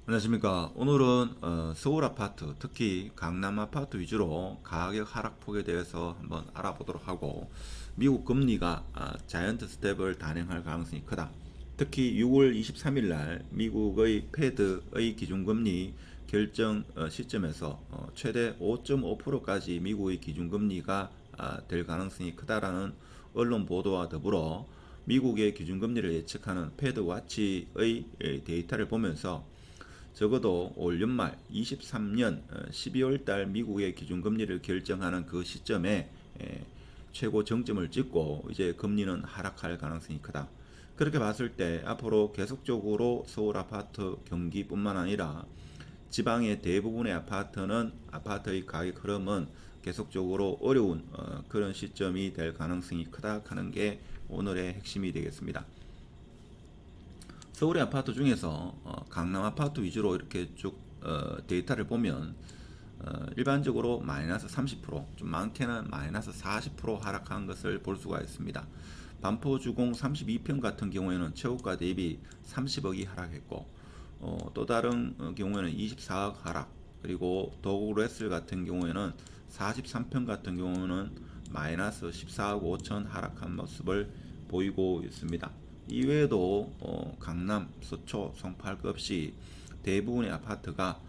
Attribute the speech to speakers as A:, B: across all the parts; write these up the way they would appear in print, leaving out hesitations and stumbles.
A: 안녕하십니까. 오늘은 서울 아파트, 특히 강남 아파트 위주로 가격 하락폭에 대해서 한번 알아보도록 하고, 미국 금리가 자이언트 스텝을 단행할 가능성이 크다. 특히 6월 23일 날 미국의 패드의 기준금리 결정 시점에서 최대 5.5%까지 미국의 기준금리가 될 가능성이 크다라는 언론 보도와 더불어 미국의 기준금리를 예측하는 패드 와치의 데이터를 보면서 적어도 올 연말 23년 12월 달 미국의 기준금리를 결정하는 그 시점에 최고 정점을 찍고 이제 금리는 하락할 가능성이 크다. 그렇게 봤을 때 앞으로 계속적으로 서울 아파트 경기뿐만 아니라 지방의 대부분의 아파트는 아파트의 가격 흐름은 계속적으로 어려운 그런 시점이 될 가능성이 크다 하는 게 오늘의 핵심이 되겠습니다. 서울의 아파트 중에서 강남 아파트 위주로 이렇게 쭉 데이터를 보면 일반적으로 마이너스 30%, 좀 많게는 마이너스 40% 하락한 것을 볼 수가 있습니다. 반포주공 32평 같은 경우에는 최고가 대비 30억이 하락했고, 또 다른 경우에는 24억 하락, 그리고 도그레슬 같은 경우에는 43평 같은 경우는 마이너스 14억 5천 하락한 모습을 보이고 있습니다. 이외에도 강남, 서초, 송파구 없이 대부분의 아파트가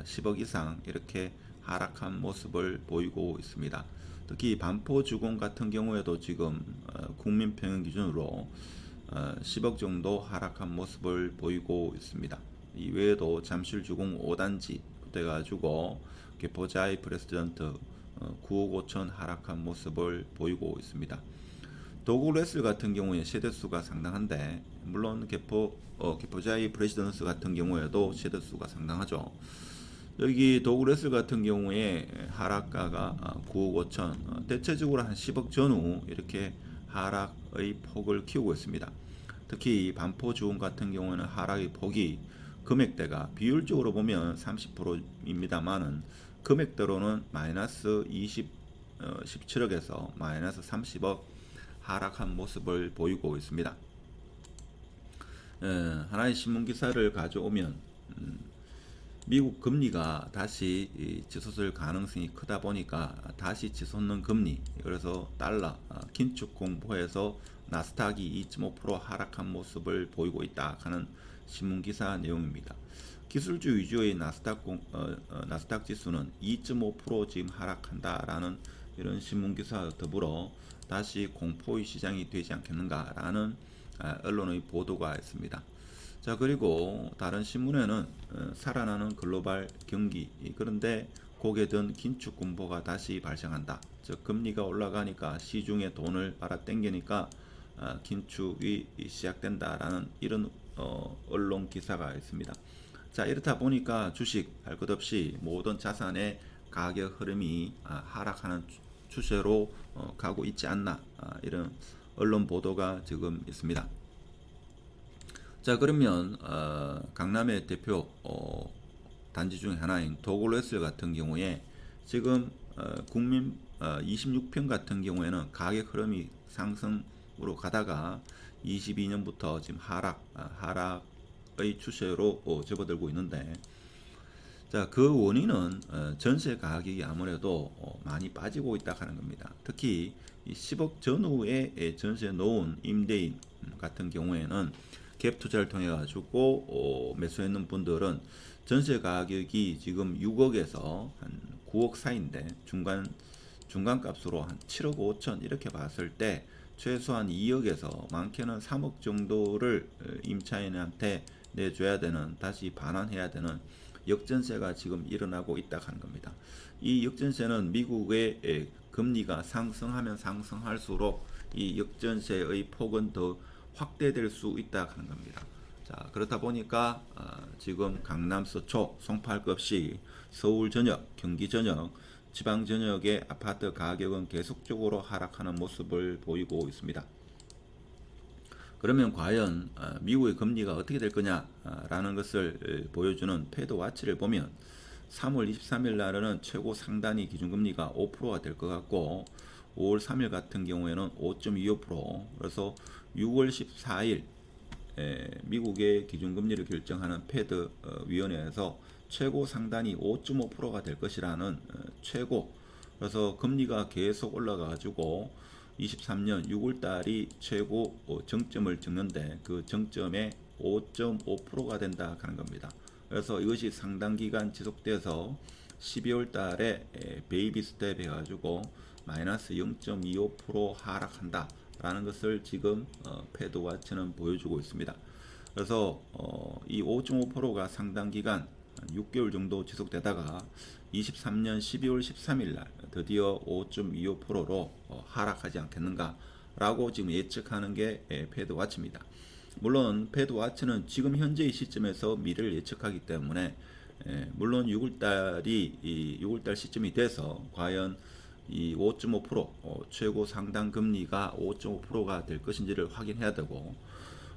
A: 10억 이상 이렇게 하락한 모습을 보이고 있습니다. 특히 반포주공 같은 경우에도 지금 국민평균 기준으로 10억 정도 하락한 모습을 보이고 있습니다. 이외에도 잠실주공 5단지 돼가지고 개포자이 프레시던트 9억 5천 하락한 모습을 보이고 있습니다. 도그레슬 같은 경우에 세대수가 상당한데, 물론 개포자이 프레시던스 같은 경우에도 세대수가 상당하죠. 여기 도그레슬 같은 경우에 하락가가 9억 5천, 대체적으로 한 10억 전후 이렇게 하락의 폭을 키우고 있습니다. 특히 반포주공 같은 경우에는 하락의 폭이 금액대가 비율적으로 보면 30%입니다만은 금액대로는 마이너스 17억에서 마이너스 30억 하락한 모습을 보이고 있습니다. 하나의 신문 기사를 가져오면 미국 금리가 다시 치솟을 가능성이 크다 보니까 다시 치솟는 금리, 그래서 달러 긴축 공포에서 나스닥이 2.5% 하락한 모습을 보이고 있다 하는 신문 기사 내용입니다. 기술주 위주의 나스닥 지수는 2.5% 지금 하락한다라는 이런 신문 기사와 더불어 다시 공포의 시장이 되지 않겠는가라는 언론의 보도가 있습니다. 자, 그리고 다른 신문에는 살아나는 글로벌 경기, 그런데 고개 든 긴축 공포가 다시 발생한다. 즉 금리가 올라가니까 시중에 돈을 빨아당기니까 긴축이 시작된다라는 이런 언론 기사가 있습니다. 자, 이렇다 보니까 주식 할 것 없이 모든 자산의 가격 흐름이 하락하는 추세로 가고 있지 않나, 이런 언론 보도가 지금 있습니다. 자, 그러면 강남의 대표 단지 중에 하나인 도글래스 같은 경우에 지금 국민 26평 같은 경우에는 가격 흐름이 상승으로 가다가 22년부터 지금 하락의 추세로 접어들고 있는데, 자, 그 원인은 전세 가격이 아무래도 많이 빠지고 있다 하는 겁니다. 특히 10억 전후에 전세 놓은 임대인 같은 경우에는 갭 투자를 통해 가지고 매수했는 분들은 전세 가격이 지금 6억에서 한 9억 사이인데 중간 값으로 한 7억 5천 이렇게 봤을 때 최소한 2억에서 많게는 3억 정도를 임차인한테 내줘야 되는, 다시 반환해야 되는 역전세가 지금 일어나고 있다 하는 겁니다. 이 역전세는 미국의 금리가 상승하면 상승할수록 이 역전세의 폭은 더 확대될 수 있다 하는 겁니다. 자, 그렇다 보니까 지금 강남, 서초, 송파구 없이 서울 전역, 경기 전역, 지방 전역의 아파트 가격은 계속적으로 하락하는 모습을 보이고 있습니다. 그러면 과연 미국의 금리가 어떻게 될 거냐라는 것을 보여주는 패드 와치를 보면 3월 23일 날에는 최고 상단위 기준금리가 5%가 될 것 같고, 5월 3일 같은 경우에는 5.25%, 그래서 6월 14일 미국의 기준금리를 결정하는 패드 위원회에서 최고 상단이 5.5%가 될 것이라는 최고. 그래서 금리가 계속 올라가 가지고 23년 6월 달이 최고 정점을 찍는데 그 정점에 5.5%가 된다 하는 겁니다. 그래서 이것이 상당 기간 지속돼서 12월 달에 베이비 스텝 해가지고 마이너스 0.25% 하락한다 라는 것을 지금 패드 와치는 보여주고 있습니다. 그래서 이 5.5%가 상당 기간 6개월 정도 지속되다가 23년 12월 13일 날 드디어 5.25%로 하락하지 않겠는가 라고 지금 예측하는 게 패드 와치입니다. 물론 패드 와치는 지금 현재의 시점에서 미래를 예측하기 때문에 물론 6월달 시점이 돼서 과연 이 5.5% 최고 상당 금리가 5.5%가 될 것인지를 확인해야 되고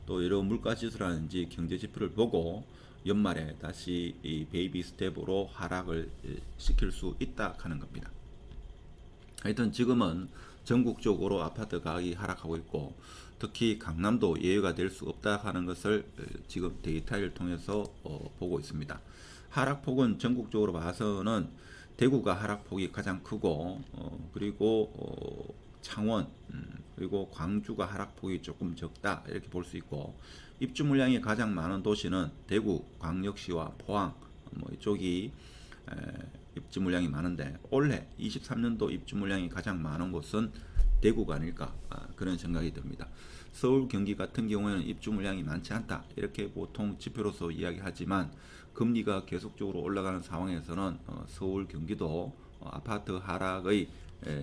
A: 또 여러 물가지수라든지 경제지표를 보고 연말에 다시 이 베이비 스텝으로 하락을 시킬 수 있다 하는 겁니다. 하여튼 지금은 전국적으로 아파트 가격이 하락하고 있고 특히 강남도 예외가 될 수 없다 하는 것을 지금 데이터를 통해서 보고 있습니다. 하락폭은 전국적으로 봐서는 대구가 하락폭이 가장 크고 그리고 창원 그리고 광주가 하락폭이 조금 적다 이렇게 볼 수 있고 입주 물량이 가장 많은 도시는 대구, 광역시와 포항 이쪽이 입주 물량이 많은데 올해 23년도 입주 물량이 가장 많은 곳은 대구가 아닐까 그런 생각이 듭니다. 서울, 경기 같은 경우에는 입주 물량이 많지 않다 이렇게 보통 지표로서 이야기하지만 금리가 계속적으로 올라가는 상황에서는 서울, 경기도 아파트 하락의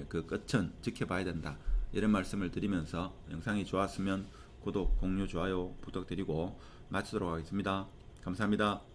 A: 그 끝은 지켜봐야 된다 이런 말씀을 드리면서 영상이 좋았으면 구독, 공유, 좋아요 부탁드리고 마치도록 하겠습니다. 감사합니다.